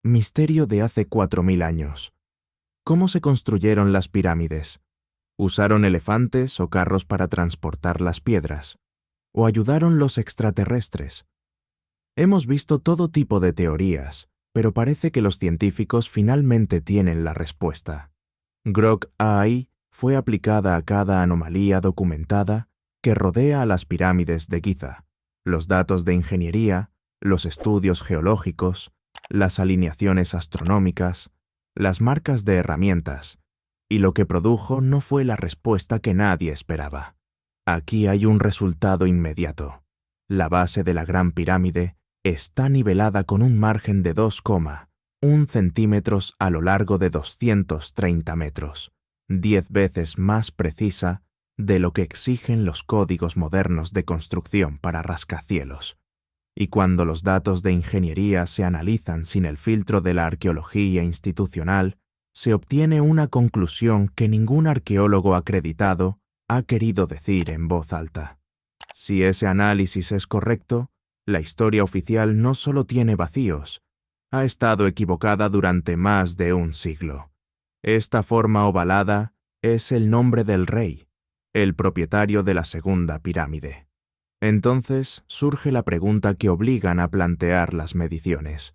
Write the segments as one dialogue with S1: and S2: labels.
S1: Misterio de hace 4000 años. ¿Cómo se construyeron las pirámides? ¿Usaron elefantes o carros para transportar las piedras? ¿O ayudaron los extraterrestres? Hemos visto todo tipo de teorías, pero parece que los científicos finalmente tienen la respuesta. Grok AI fue aplicada a cada anomalía documentada que rodea a las pirámides de Giza, los datos de ingeniería, los estudios geológicos, las alineaciones astronómicas, las marcas de herramientas, y lo que produjo no fue la respuesta que nadie esperaba. Aquí hay un resultado inmediato. La base de la Gran Pirámide está nivelada con un margen de 2,1 centímetros a lo largo de 230 metros, 10 veces más precisa de lo que exigen los códigos modernos de construcción para rascacielos. Y cuando los datos de ingeniería se analizan sin el filtro de la arqueología institucional, se obtiene una conclusión que ningún arqueólogo acreditado ha querido decir en voz alta. Si ese análisis es correcto, la historia oficial no solo tiene vacíos, ha estado equivocada durante más de un siglo. Esta forma ovalada es el nombre del rey, el propietario de la segunda pirámide. Entonces surge la pregunta que obligan a plantear las mediciones.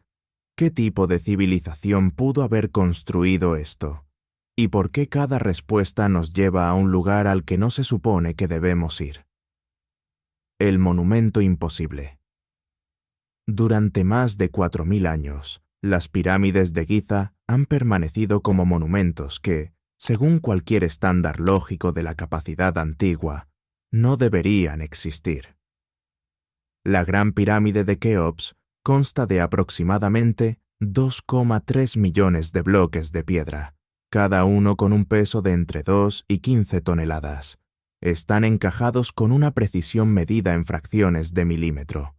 S1: ¿Qué tipo de civilización pudo haber construido esto? ¿Y por qué cada respuesta nos lleva a un lugar al que no se supone que debemos ir? El monumento imposible. Durante más de 4000 años, las pirámides de Giza han permanecido como monumentos que, según cualquier estándar lógico de la capacidad antigua, no deberían existir. La Gran Pirámide de Keops consta de aproximadamente 2,3 millones de bloques de piedra, cada uno con un peso de entre 2 y 15 toneladas. Están encajados con una precisión medida en fracciones de milímetro.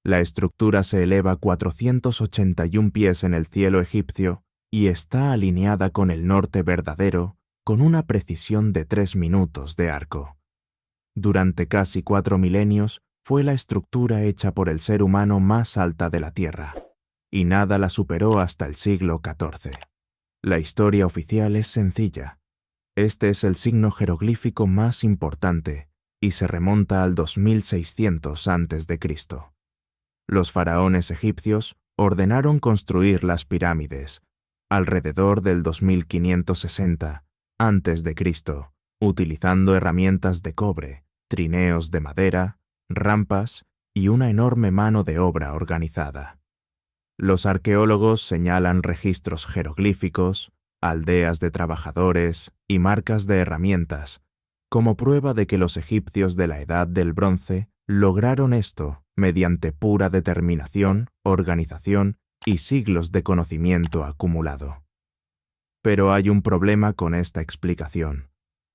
S1: La estructura se eleva 481 pies en el cielo egipcio y está alineada con el norte verdadero con una precisión de 3 minutos de arco. Durante casi 4 milenios fue la estructura hecha por el ser humano más alta de la Tierra, y nada la superó hasta el siglo XIV. La historia oficial es sencilla. Este es el signo jeroglífico más importante y se remonta al 2600 a.C. Los faraones egipcios ordenaron construir las pirámides alrededor del 2560 a.C., utilizando herramientas de cobre, trineos de madera, rampas y una enorme mano de obra organizada. Los arqueólogos señalan registros jeroglíficos, aldeas de trabajadores y marcas de herramientas como prueba de que los egipcios de la Edad del Bronce lograron esto mediante pura determinación, organización y siglos de conocimiento acumulado. Pero hay un problema con esta explicación,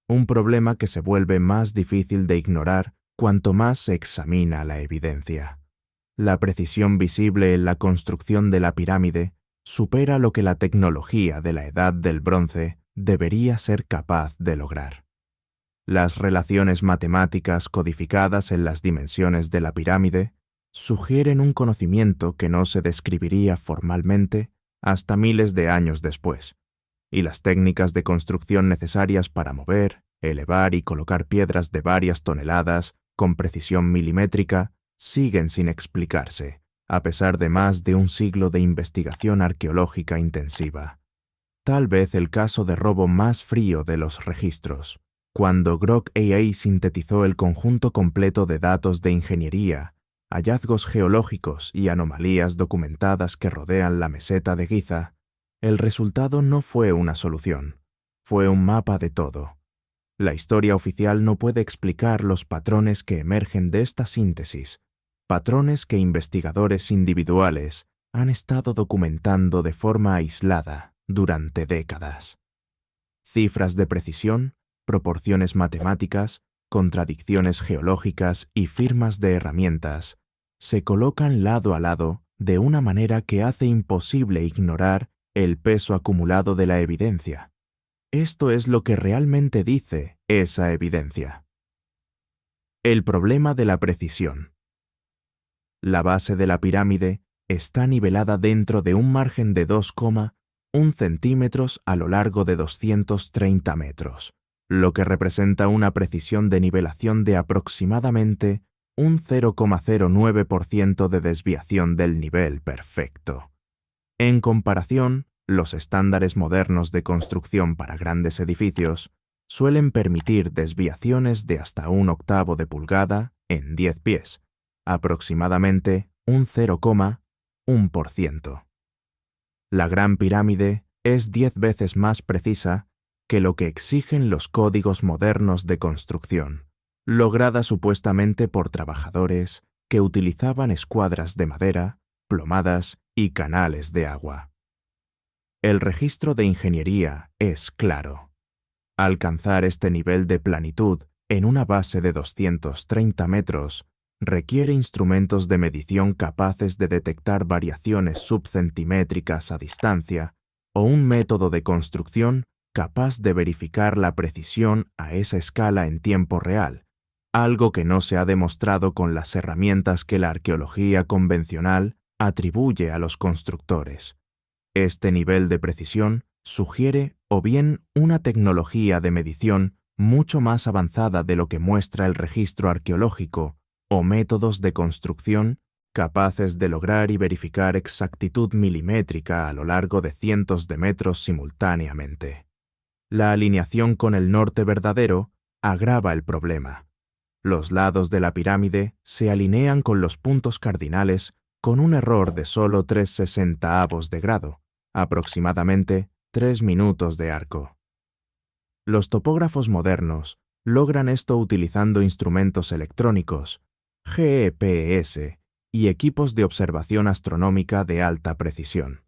S1: un problema que se vuelve más difícil de ignorar cuanto más se examina la evidencia. La precisión visible en la construcción de la pirámide supera lo que la tecnología de la Edad del Bronce debería ser capaz de lograr. Las relaciones matemáticas codificadas en las dimensiones de la pirámide sugieren un conocimiento que no se describiría formalmente hasta miles de años después, y las técnicas de construcción necesarias para mover, elevar y colocar piedras de varias toneladas con precisión milimétrica siguen sin explicarse, a pesar de más de un siglo de investigación arqueológica intensiva. Tal vez el caso de robo más frío de los registros, cuando Grok AI sintetizó el conjunto completo de datos de ingeniería, hallazgos geológicos y anomalías documentadas que rodean la meseta de Giza, el resultado no fue una solución, fue un mapa de todo. La historia oficial no puede explicar los patrones que emergen de esta síntesis, patrones que investigadores individuales han estado documentando de forma aislada durante décadas. Cifras de precisión, proporciones matemáticas, contradicciones geológicas y firmas de herramientas se colocan lado a lado de una manera que hace imposible ignorar el peso acumulado de la evidencia. Esto es lo que realmente dice esa evidencia. El problema de la precisión. La base de la pirámide está nivelada dentro de un margen de 2,1 centímetros a lo largo de 230 metros, lo que representa una precisión de nivelación de aproximadamente un 0,09% de desviación del nivel perfecto. En comparación, los estándares modernos de construcción para grandes edificios suelen permitir desviaciones de hasta 1/8 de pulgada en 10 pies, aproximadamente un 0,1%. La Gran Pirámide es 10 veces más precisa que lo que exigen los códigos modernos de construcción, lograda supuestamente por trabajadores que utilizaban escuadras de madera, plomadas y canales de agua. El registro de ingeniería es claro. Alcanzar este nivel de planitud en una base de 230 metros requiere instrumentos de medición capaces de detectar variaciones subcentimétricas a distancia o un método de construcción capaz de verificar la precisión a esa escala en tiempo real, algo que no se ha demostrado con las herramientas que la arqueología convencional atribuye a los constructores. Este nivel de precisión sugiere o bien una tecnología de medición mucho más avanzada de lo que muestra el registro arqueológico, o métodos de construcción capaces de lograr y verificar exactitud milimétrica a lo largo de cientos de metros simultáneamente. La alineación con el norte verdadero agrava el problema. Los lados de la pirámide se alinean con los puntos cardinales con un error de solo 3/60 de grado, aproximadamente 3 minutos de arco. Los topógrafos modernos logran esto utilizando instrumentos electrónicos, GPS y equipos de observación astronómica de alta precisión.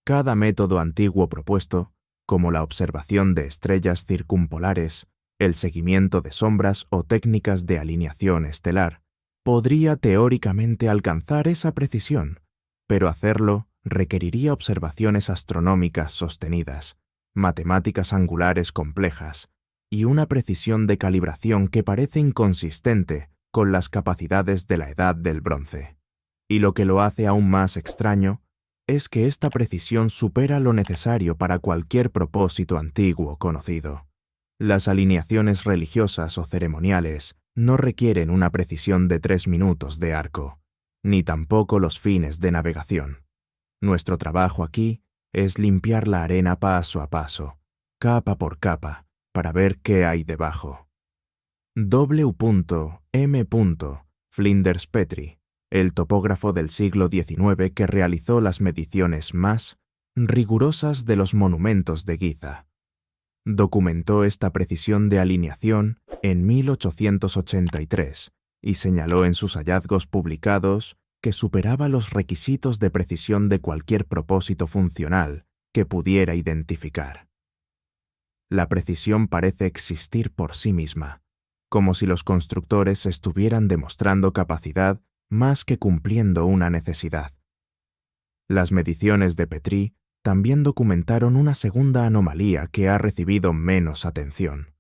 S1: Cada método antiguo propuesto, como la observación de estrellas circumpolares, el seguimiento de sombras o técnicas de alineación estelar, podría teóricamente alcanzar esa precisión, pero hacerlo requeriría observaciones astronómicas sostenidas, matemáticas angulares complejas y una precisión de calibración que parece inconsistente con las capacidades de la Edad del Bronce. Y lo que lo hace aún más extraño es que esta precisión supera lo necesario para cualquier propósito antiguo conocido. Las alineaciones religiosas o ceremoniales no requieren una precisión de 3 minutos de arco, ni tampoco los fines de navegación. Nuestro trabajo aquí es limpiar la arena paso a paso, capa por capa, para ver qué hay debajo. W.M. Flinders Petrie, el topógrafo del siglo XIX que realizó las mediciones más rigurosas de los monumentos de Giza, documentó esta precisión de alineación en 1883 y señaló en sus hallazgos publicados que superaba los requisitos de precisión de cualquier propósito funcional que pudiera identificar. La precisión parece existir por sí misma, como si los constructores estuvieran demostrando capacidad más que cumpliendo una necesidad. Las mediciones de Petrie también documentaron una segunda anomalía que ha recibido menos atención.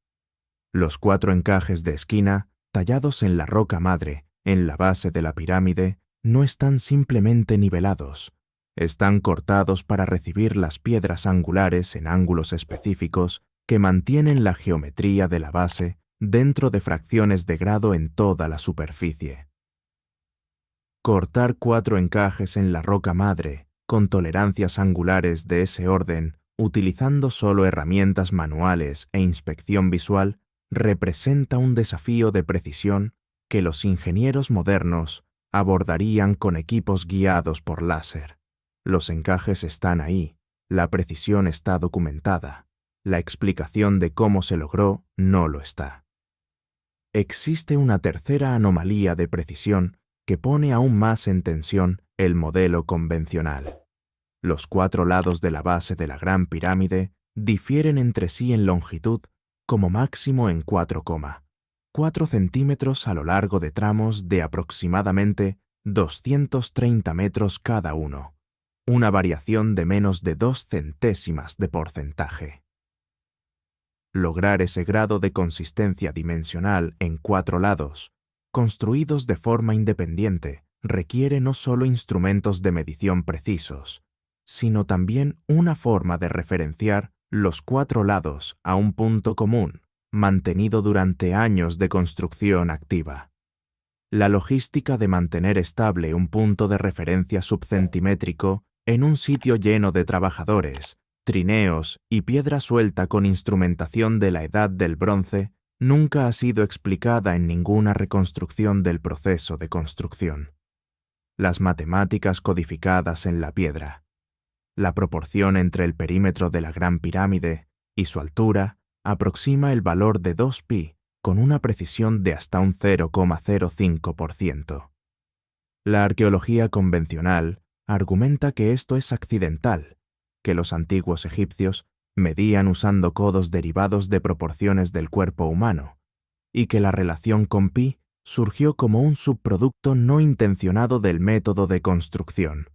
S1: Los 4 encajes de esquina, tallados en la roca madre, en la base de la pirámide, no están simplemente nivelados, están cortados para recibir las piedras angulares en ángulos específicos que mantienen la geometría de la base dentro de fracciones de grado en toda la superficie. Cortar 4 encajes en la roca madre, con tolerancias angulares de ese orden, utilizando solo herramientas manuales e inspección visual, representa un desafío de precisión que los ingenieros modernos abordarían con equipos guiados por láser. Los encajes están ahí, la precisión está documentada, la explicación de cómo se logró no lo está. Existe una tercera anomalía de precisión que pone aún más en tensión el modelo convencional. Los 4 lados de la base de la Gran Pirámide difieren entre sí en longitud como máximo en 4,4 centímetros a lo largo de tramos de aproximadamente 230 metros cada uno, una variación de menos de 2 centésimas de porcentaje. Lograr ese grado de consistencia dimensional en 4 lados, construidos de forma independiente, requiere no solo instrumentos de medición precisos, sino también una forma de referenciar los 4 lados a un punto común, mantenido durante años de construcción activa. La logística de mantener estable un punto de referencia subcentimétrico en un sitio lleno de trabajadores, trineos y piedra suelta con instrumentación de la Edad del Bronce nunca ha sido explicada en ninguna reconstrucción del proceso de construcción. Las matemáticas codificadas en la piedra, la proporción entre el perímetro de la Gran Pirámide y su altura aproxima el valor de 2π con una precisión de hasta un 0,05%. La arqueología convencional argumenta que esto es accidental, que los antiguos egipcios medían usando codos derivados de proporciones del cuerpo humano, y que la relación con pi surgió como un subproducto no intencionado del método de construcción.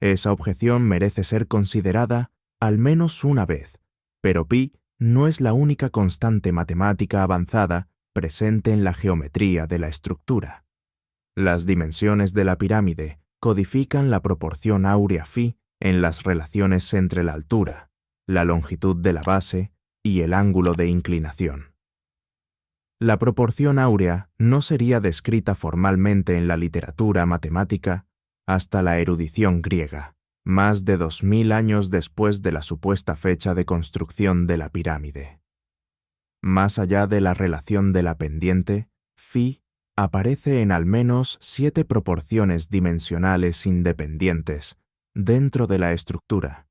S1: Esa objeción merece ser considerada al menos una vez, pero pi no es la única constante matemática avanzada presente en la geometría de la estructura. Las dimensiones de la pirámide codifican la proporción áurea phi en las relaciones entre la altura, la longitud de la base y el ángulo de inclinación. La proporción áurea no sería descrita formalmente en la literatura matemática hasta la erudición griega, más de 2000 años después de la supuesta fecha de construcción de la pirámide. Más allá de la relación de la pendiente, phi aparece en al menos 7 proporciones dimensionales independientes dentro de la estructura,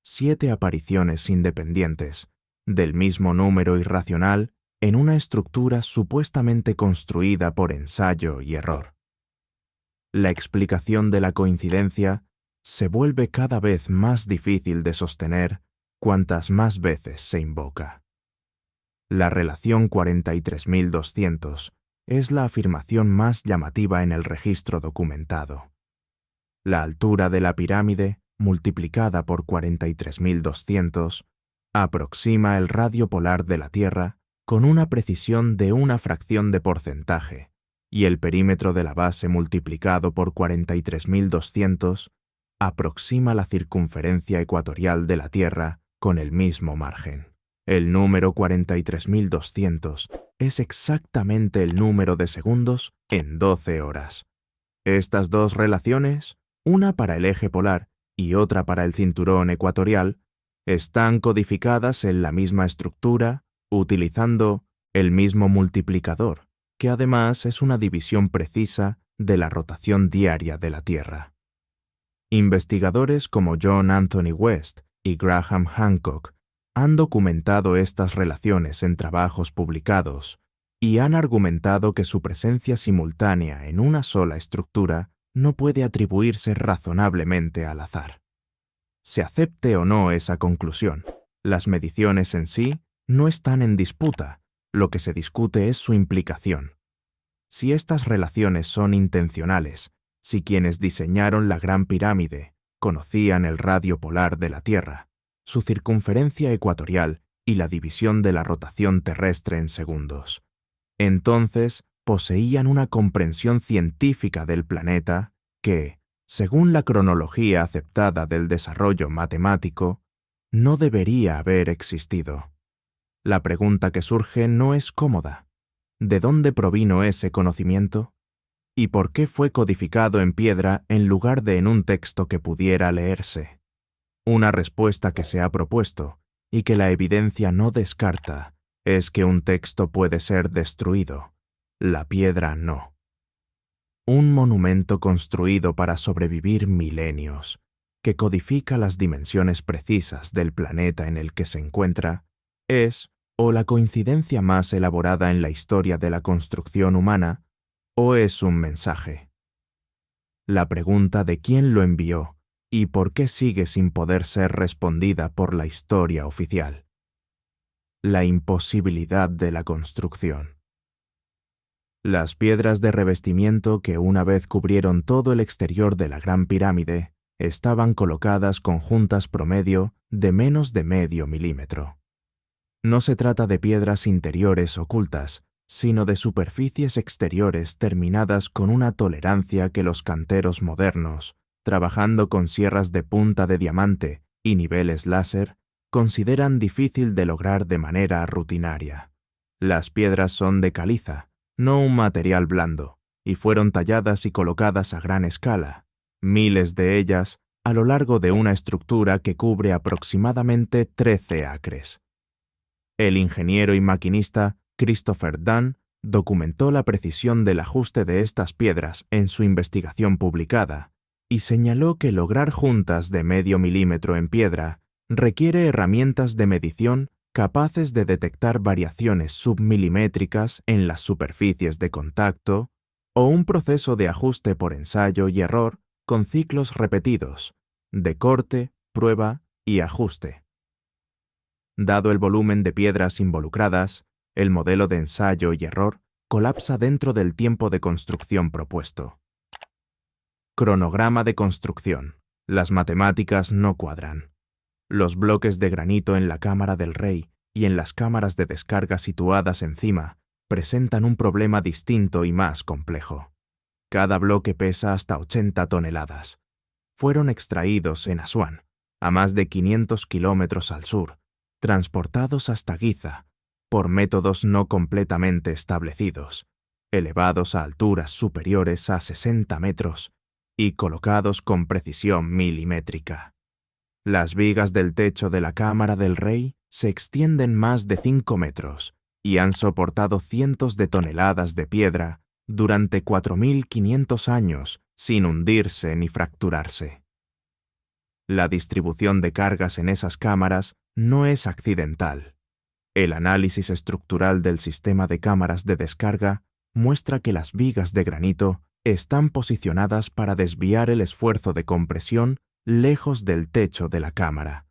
S1: 7 apariciones independientes del mismo número irracional en una estructura supuestamente construida por ensayo y error. La explicación de la coincidencia se vuelve cada vez más difícil de sostener cuantas más veces se invoca. La relación 43.200 es la afirmación más llamativa en el registro documentado. La altura de la pirámide, multiplicada por 43.200, aproxima el radio polar de la Tierra con una precisión de una fracción de porcentaje, y el perímetro de la base multiplicado por 43.200 aproxima la circunferencia ecuatorial de la Tierra con el mismo margen. El número 43.200 es exactamente el número de segundos en 12 horas. Estas dos relaciones, una para el eje polar y otra para el cinturón ecuatorial, están codificadas en la misma estructura utilizando el mismo multiplicador, que además es una división precisa de la rotación diaria de la Tierra. Investigadores como John Anthony West y Graham Hancock han documentado estas relaciones en trabajos publicados y han argumentado que su presencia simultánea en una sola estructura no puede atribuirse razonablemente al azar. Se acepte o no esa conclusión, las mediciones en sí no están en disputa, lo que se discute es su implicación. Si estas relaciones son intencionales, si quienes diseñaron la Gran Pirámide conocían el radio polar de la Tierra, su circunferencia ecuatorial y la división de la rotación terrestre en segundos, entonces poseían una comprensión científica del planeta que, según la cronología aceptada del desarrollo matemático, no debería haber existido. La pregunta que surge no es cómoda. ¿De dónde provino ese conocimiento? ¿Y por qué fue codificado en piedra en lugar de en un texto que pudiera leerse? Una respuesta que se ha propuesto, y que la evidencia no descarta, es que un texto puede ser destruido, la piedra no. Un monumento construido para sobrevivir milenios, que codifica las dimensiones precisas del planeta en el que se encuentra, es o la coincidencia más elaborada en la historia de la construcción humana, o es un mensaje. La pregunta de quién lo envió y por qué sigue sin poder ser respondida por la historia oficial. La imposibilidad de la construcción. Las piedras de revestimiento que una vez cubrieron todo el exterior de la Gran Pirámide estaban colocadas con juntas promedio de menos de medio milímetro. No se trata de piedras interiores ocultas, sino de superficies exteriores terminadas con una tolerancia que los canteros modernos, trabajando con sierras de punta de diamante y niveles láser, consideran difícil de lograr de manera rutinaria. Las piedras son de caliza, no un material blando, y fueron talladas y colocadas a gran escala, miles de ellas a lo largo de una estructura que cubre aproximadamente 13 acres. El ingeniero y maquinista Christopher Dunn documentó la precisión del ajuste de estas piedras en su investigación publicada y señaló que lograr juntas de medio milímetro en piedra requiere herramientas de medición capaces de detectar variaciones submilimétricas en las superficies de contacto o un proceso de ajuste por ensayo y error con ciclos repetidos, de corte, prueba y ajuste. Dado el volumen de piedras involucradas, el modelo de ensayo y error colapsa dentro del tiempo de construcción propuesto. Cronograma de construcción. Las matemáticas no cuadran. Los bloques de granito en la cámara del rey y en las cámaras de descarga situadas encima presentan un problema distinto y más complejo. Cada bloque pesa hasta 80 toneladas. Fueron extraídos en Asuán, a más de 500 kilómetros al sur, transportados hasta Giza, por métodos no completamente establecidos, elevados a alturas superiores a 60 metros y colocados con precisión milimétrica. Las vigas del techo de la cámara del rey se extienden más de 5 metros y han soportado cientos de toneladas de piedra durante 4.500 años sin hundirse ni fracturarse. La distribución de cargas en esas cámaras no es accidental. El análisis estructural del sistema de cámaras de descarga muestra que las vigas de granito están posicionadas para desviar el esfuerzo de compresión lejos del techo de la cámara,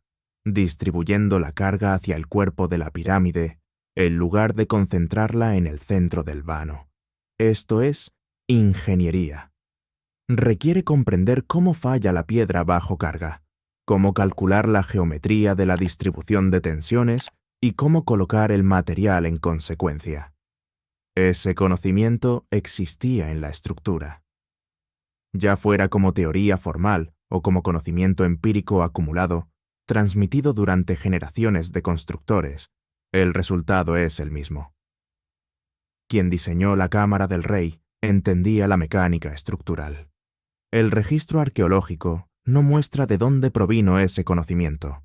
S1: distribuyendo la carga hacia el cuerpo de la pirámide en lugar de concentrarla en el centro del vano. Esto es ingeniería. Requiere comprender cómo falla la piedra bajo carga, cómo calcular la geometría de la distribución de tensiones y cómo colocar el material en consecuencia. Ese conocimiento existía en la estructura. Ya fuera como teoría formal o como conocimiento empírico acumulado, transmitido durante generaciones de constructores, el resultado es el mismo. Quien diseñó la cámara del rey entendía la mecánica estructural. El registro arqueológico no muestra de dónde provino ese conocimiento.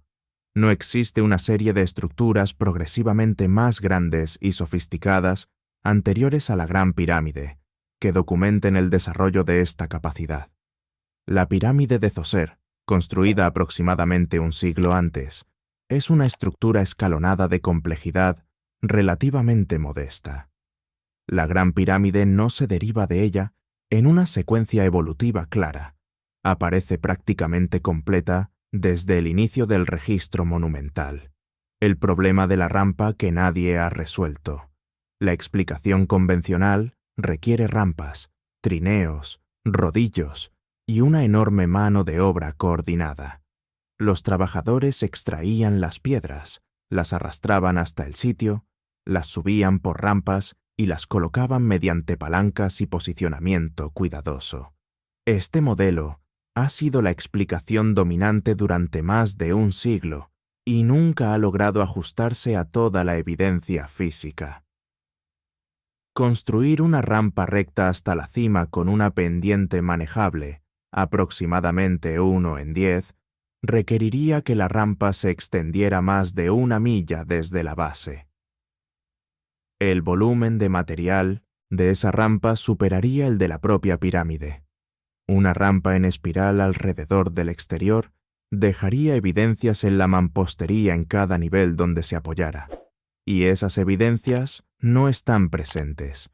S1: No existe una serie de estructuras progresivamente más grandes y sofisticadas anteriores a la Gran Pirámide que documenten el desarrollo de esta capacidad. La pirámide de Zoser, construida aproximadamente un siglo antes, es una estructura escalonada de complejidad relativamente modesta. La Gran Pirámide no se deriva de ella en una secuencia evolutiva clara. Aparece prácticamente completa desde el inicio del registro monumental. El problema de la rampa que nadie ha resuelto. La explicación convencional requiere rampas, trineos, rodillos y una enorme mano de obra coordinada. Los trabajadores extraían las piedras, las arrastraban hasta el sitio, las subían por rampas y las colocaban mediante palancas y posicionamiento cuidadoso. Este modelo ha sido la explicación dominante durante más de un siglo y nunca ha logrado ajustarse a toda la evidencia física. Construir una rampa recta hasta la cima con una pendiente manejable, aproximadamente 1 en 10, requeriría que la rampa se extendiera más de 1 milla desde la base. El volumen de material de esa rampa superaría el de la propia pirámide. Una rampa en espiral alrededor del exterior dejaría evidencias en la mampostería en cada nivel donde se apoyara, y esas evidencias no están presentes.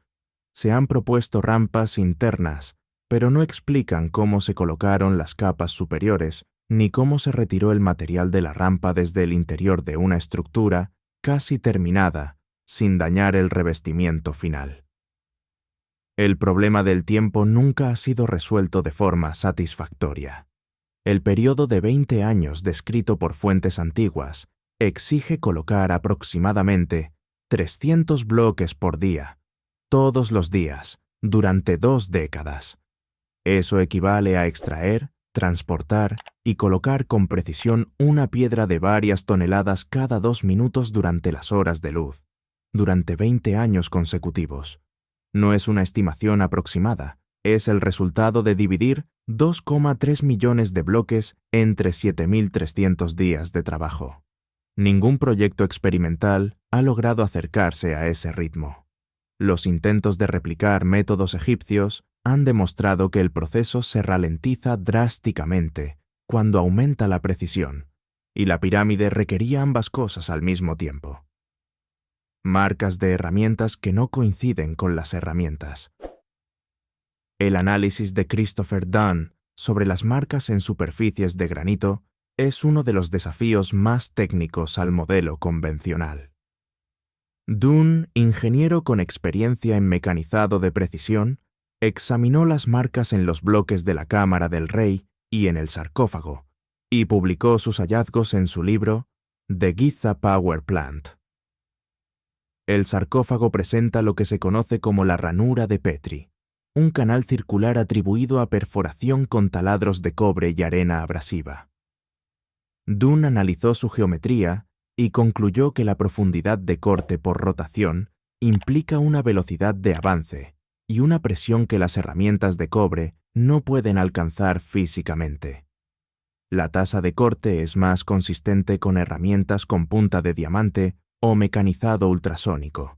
S1: Se han propuesto rampas internas, pero no explican cómo se colocaron las capas superiores, ni cómo se retiró el material de la rampa desde el interior de una estructura casi terminada, sin dañar el revestimiento final. El problema del tiempo nunca ha sido resuelto de forma satisfactoria. El periodo de 20 años descrito por fuentes antiguas exige colocar aproximadamente 300 bloques por día todos los días, durante 2 décadas. Eso equivale a extraer, transportar y colocar con precisión una piedra de varias toneladas cada 2 minutos durante las horas de luz, durante 20 años consecutivos. No es una estimación aproximada, es el resultado de dividir 2,3 millones de bloques entre 7.300 días de trabajo. Ningún proyecto experimental ha logrado acercarse a ese ritmo. Los intentos de replicar métodos egipcios han demostrado que el proceso se ralentiza drásticamente cuando aumenta la precisión, y la pirámide requería ambas cosas al mismo tiempo. Marcas de herramientas que no coinciden con las herramientas. El análisis de Christopher Dunn sobre las marcas en superficies de granito es uno de los desafíos más técnicos al modelo convencional. Dunn, ingeniero con experiencia en mecanizado de precisión, examinó las marcas en los bloques de la cámara del rey y en el sarcófago, y publicó sus hallazgos en su libro The Giza Power Plant. El sarcófago presenta lo que se conoce como la ranura de Petri, un canal circular atribuido a perforación con taladros de cobre y arena abrasiva. Dunn analizó su geometría y concluyó que la profundidad de corte por rotación implica una velocidad de avance y una presión que las herramientas de cobre no pueden alcanzar físicamente. La tasa de corte es más consistente con herramientas con punta de diamante o mecanizado ultrasónico,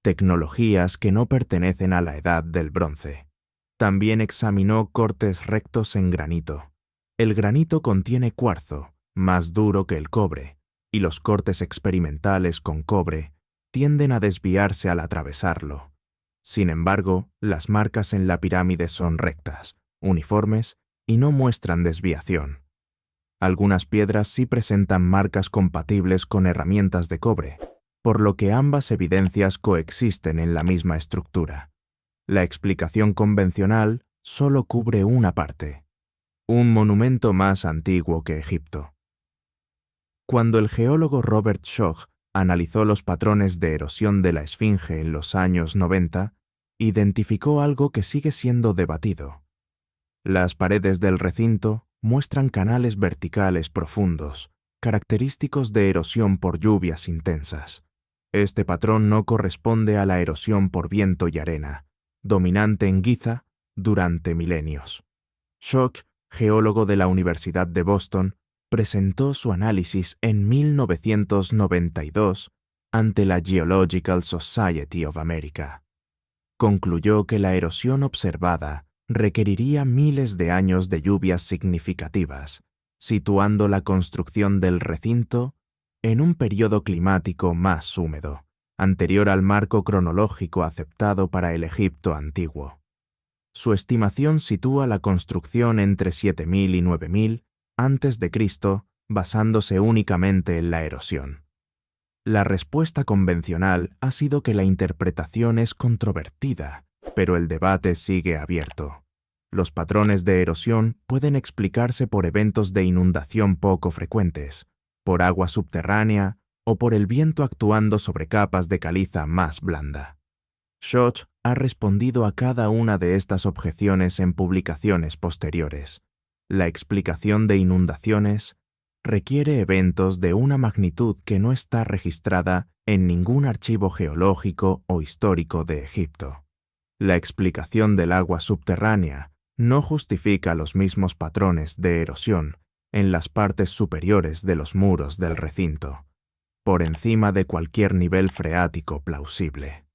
S1: tecnologías que no pertenecen a la edad del bronce. También examinó cortes rectos en granito. El granito contiene cuarzo, más duro que el cobre, y los cortes experimentales con cobre tienden a desviarse al atravesarlo. Sin embargo, las marcas en la pirámide son rectas, uniformes y no muestran desviación. Algunas piedras sí presentan marcas compatibles con herramientas de cobre, por lo que ambas evidencias coexisten en la misma estructura. La explicación convencional solo cubre una parte, un monumento más antiguo que Egipto. Cuando el geólogo Robert Schoch analizó los patrones de erosión de la Esfinge en los años 90, identificó algo que sigue siendo debatido. Las paredes del recinto muestran canales verticales profundos, característicos de erosión por lluvias intensas. Este patrón no corresponde a la erosión por viento y arena, dominante en Giza durante milenios. Schoch, geólogo de la Universidad de Boston, presentó su análisis en 1992 ante la Geological Society of America. Concluyó que la erosión observada requeriría miles de años de lluvias significativas, situando la construcción del recinto en un periodo climático más húmedo, anterior al marco cronológico aceptado para el Egipto antiguo. Su estimación sitúa la construcción entre 7000 y 9000 a.C., basándose únicamente en la erosión. La respuesta convencional ha sido que la interpretación es controvertida, pero el debate sigue abierto. Los patrones de erosión pueden explicarse por eventos de inundación poco frecuentes, por agua subterránea o por el viento actuando sobre capas de caliza más blanda. Schoch ha respondido a cada una de estas objeciones en publicaciones posteriores. La explicación de inundaciones requiere eventos de una magnitud que no está registrada en ningún archivo geológico o histórico de Egipto. La explicación del agua subterránea no justifica los mismos patrones de erosión en las partes superiores de los muros del recinto, por encima de cualquier nivel freático plausible.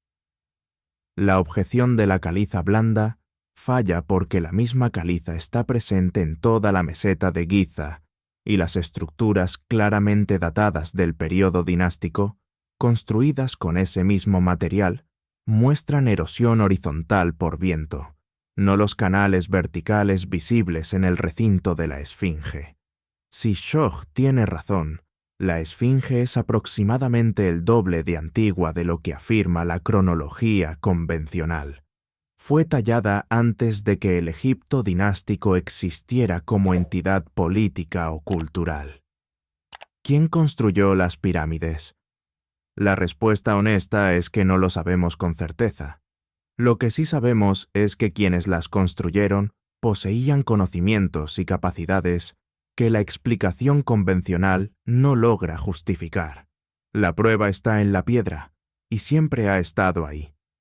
S1: La objeción de la caliza blanda falla porque la misma caliza está presente en toda la meseta de Giza y las estructuras claramente datadas del período dinástico, construidas con ese mismo material, muestran erosión horizontal por viento, no los canales verticales visibles en el recinto de la Esfinge. Si Schoch tiene razón, la Esfinge es aproximadamente el doble de antigua de lo que afirma la cronología convencional. Fue tallada antes de que el Egipto dinástico existiera como entidad política o cultural. ¿Quién construyó las pirámides? La respuesta honesta es que no lo sabemos con certeza. Lo que sí sabemos es que quienes las construyeron poseían conocimientos y capacidades que la explicación convencional no logra justificar. La prueba está en la piedra, y siempre ha estado ahí.